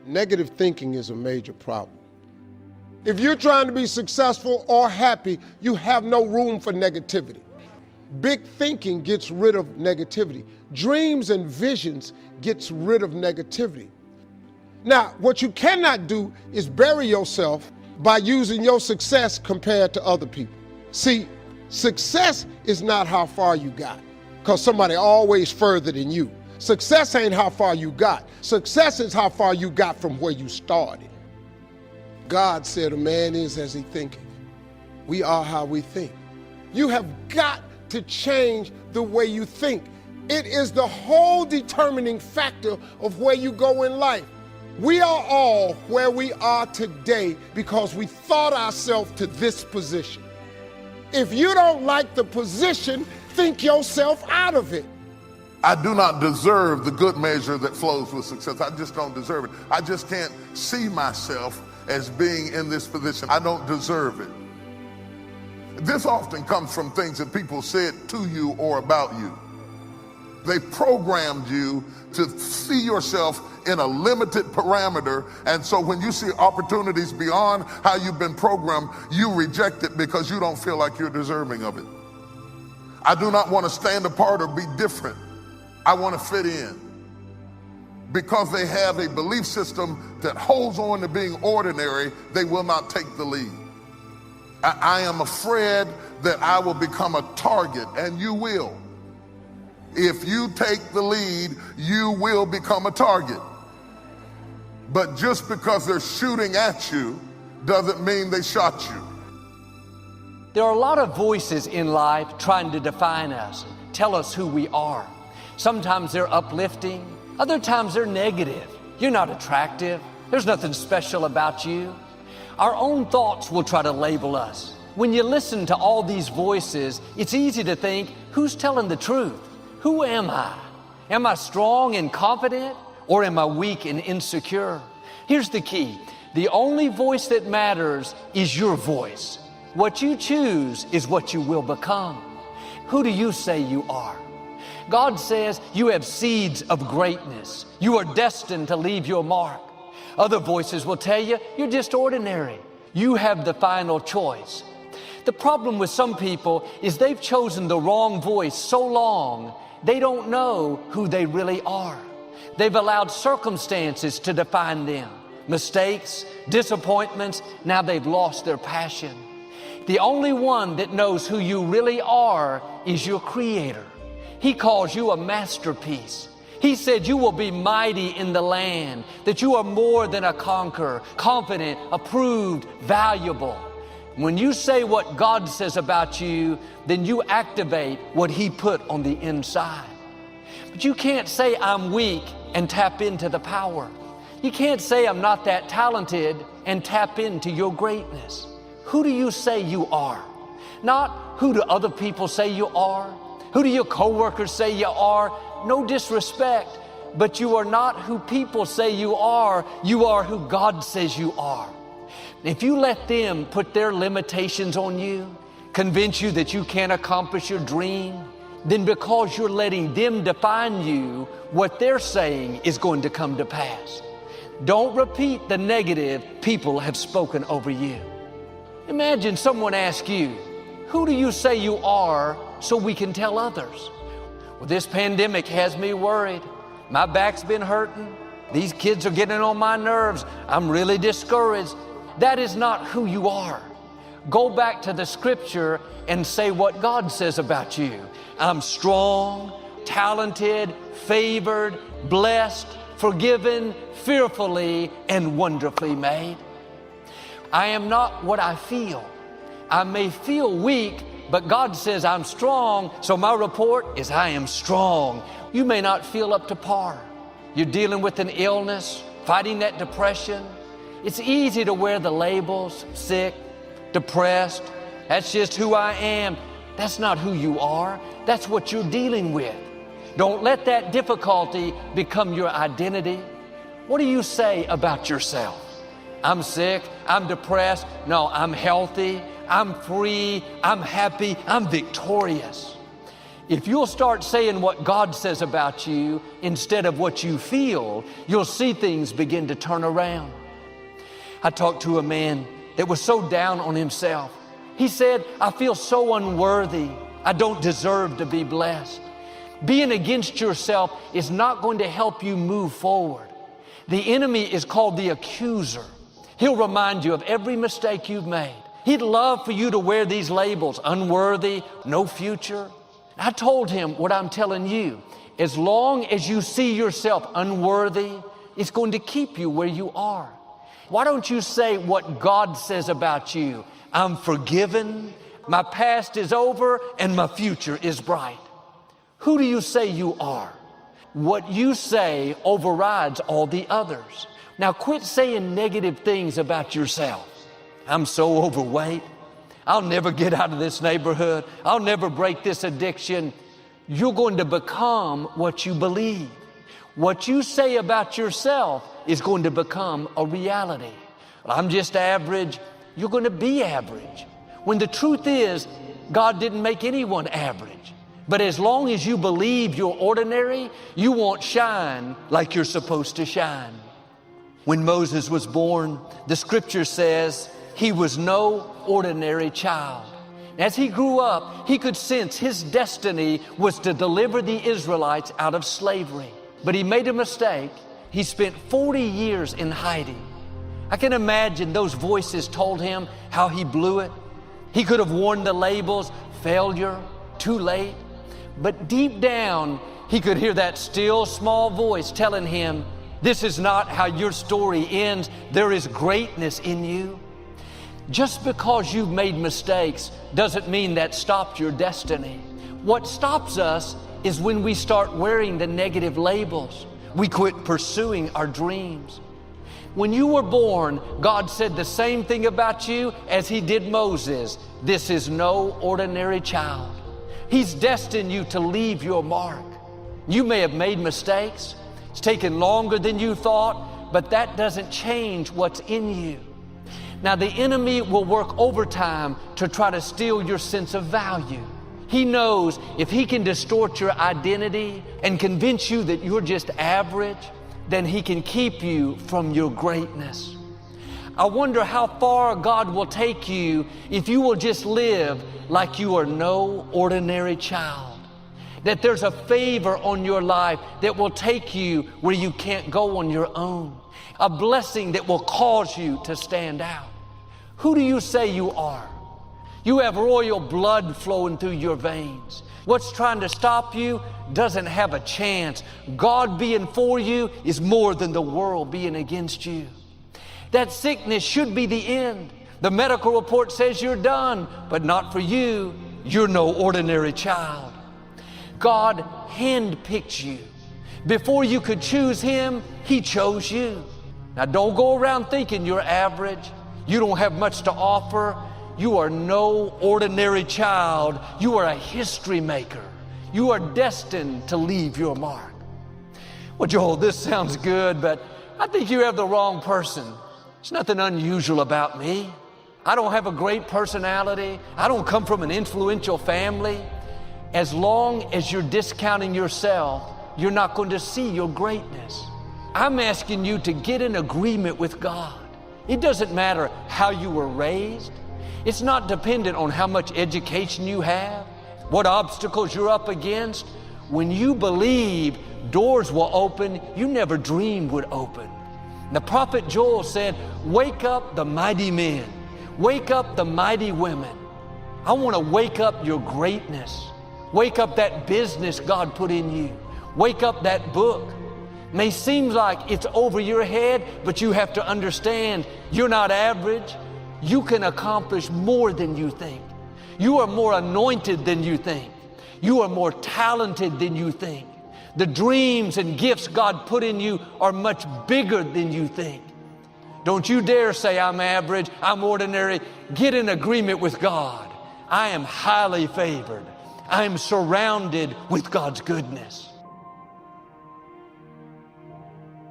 Negative thinking is a major problem. If you're trying to be successful or happy, you have no room for negativity. Big thinking gets rid of negativity. Dreams and visions gets rid of negativity. Now, what you cannot do is bury yourself by using your success compared to other people. See, success is not how far you got, because somebody always further than you. Success ain't how far you got. Success is how far you got from where you started. God said a man is as he thinketh. We are how we think. You have got to change the way you think. It is the whole determining factor of where you go in life. We are all where we are today because we thought ourselves to this position. If you don't like the position, think yourself out of it. I do not deserve the good measure that flows with success. I just don't deserve it. I just can't see myself as being in this position. I don't deserve it. This often comes from things that people said to you or about you. They programmed you to see yourself in a limited parameter, and so when you see opportunities beyond how you've been programmed, you reject it because you don't feel like you're deserving of it. I do not want to stand apart or be different. I want to fit in. Because they have a belief system that holds on to being ordinary, they will not take the lead. I am afraid that I will become a target, and you will. If you take the lead, you will become a target. But just because they're shooting at you doesn't mean they shot you. There are a lot of voices in life trying to define us, tell us who we are. Sometimes they're uplifting, other times they're negative. You're not attractive. There's nothing special about you. Our own thoughts will try to label us. When you listen to all these voices, it's easy to think, who's telling the truth? Who am I? Am I strong and confident, or am I weak and insecure? Here's the key. The only voice that matters is your voice. What you choose is what you will become. Who do you say you are? God says you have seeds of greatness. You are destined to leave your mark. Other voices will tell you you're just ordinary. You have the final choice. The problem with some people is they've chosen the wrong voice so long, they don't know who they really are. They've allowed circumstances to define them. Mistakes, disappointments, now they've lost their passion. The only one that knows who you really are is your Creator. He calls you a masterpiece. He said you will be mighty in the land, that you are more than a conqueror, confident, approved, valuable. When you say what God says about you, then you activate what He put on the inside. But you can't say I'm weak and tap into the power. You can't say I'm not that talented and tap into your greatness. Who do you say you are? Not who do other people say you are? Who do your coworkers say you are? No disrespect, but you are not who people say you are. You are who God says you are. If you let them put their limitations on you, convince you that you can't accomplish your dream, then because you're letting them define you, what they're saying is going to come to pass. Don't repeat the negative people have spoken over you. Imagine someone asks you, who do you say you are so we can tell others? Well, this pandemic has me worried. My back's been hurting. These kids are getting on my nerves. I'm really discouraged. That is not who you are. Go back to the scripture and say what God says about you. I'm strong, talented, favored, blessed, forgiven, fearfully, and wonderfully made. I am not what I feel. I may feel weak, but God says I'm strong, so my report is I am strong. You may not feel up to par. You're dealing with an illness, fighting that depression. It's easy to wear the labels, sick, depressed. That's just who I am. That's not who you are. That's what you're dealing with. Don't let that difficulty become your identity. What do you say about yourself? I'm sick, I'm depressed. No, I'm healthy, I'm free, I'm happy, I'm victorious. If you'll start saying what God says about you instead of what you feel, you'll see things begin to turn around. I talked to a man that was so down on himself. He said, I feel so unworthy. I don't deserve to be blessed. Being against yourself is not going to help you move forward. The enemy is called the accuser. He'll remind you of every mistake you've made. He'd love for you to wear these labels, unworthy, no future. I told him what I'm telling you. As long as you see yourself unworthy, it's going to keep you where you are. Why don't you say what God says about you? I'm forgiven, my past is over, and my future is bright. Who do you say you are? What you say overrides all the others. Now quit saying negative things about yourself. I'm so overweight. I'll never get out of this neighborhood. I'll never break this addiction. You're going to become what you believe. What you say about yourself is going to become a reality. Well, I'm just average. You're going to be average. When the truth is, God didn't make anyone average. But as long as you believe you're ordinary, you won't shine like you're supposed to shine. When Moses was born, the scripture says he was no ordinary child. As he grew up, he could sense his destiny was to deliver the Israelites out of slavery. But he made a mistake. He spent 40 years in hiding. I can imagine those voices told him how he blew it. He could have worn the labels, failure, too late. But deep down, he could hear that still small voice telling him, this is not how your story ends. There is greatness in you. Just because you've made mistakes doesn't mean that stopped your destiny. What stops us is when we start wearing the negative labels. We quit pursuing our dreams. When you were born, God said the same thing about you as He did Moses. This is no ordinary child. He's destined you to leave your mark. You may have made mistakes. It's taken longer than you thought, but that doesn't change what's in you. Now, the enemy will work overtime to try to steal your sense of value. He knows if he can distort your identity and convince you that you're just average, then he can keep you from your greatness. I wonder how far God will take you if you will just live like you are no ordinary child. That there's a favor on your life that will take you where you can't go on your own. A blessing that will cause you to stand out. Who do you say you are? You have royal blood flowing through your veins. What's trying to stop you doesn't have a chance. God being for you is more than the world being against you. That sickness should be the end. The medical report says you're done, but not for you. You're no ordinary child. God handpicked you. Before you could choose Him, He chose you. Now don't go around thinking you're average. You don't have much to offer. You are no ordinary child. You are a history maker. You are destined to leave your mark. Well, Joel, this sounds good, but I think you have the wrong person. There's nothing unusual about me. I don't have a great personality. I don't come from an influential family. As long as you're discounting yourself, you're not going to see your greatness. I'm asking you to get in agreement with God. It doesn't matter how you were raised. It's not dependent on how much education you have, what obstacles you're up against. When you believe, doors will open you never dreamed would open. The prophet Joel said, wake up the mighty men. Wake up the mighty women. I want to wake up your greatness. Wake up that business God put in you. Wake up that book. May seem like it's over your head, but you have to understand you're not average. You can accomplish more than you think. You are more anointed than you think. You are more talented than you think. The dreams and gifts God put in you are much bigger than you think. Don't you dare say I'm average, I'm ordinary. Get in agreement with God. I am highly favored. I am surrounded with God's goodness.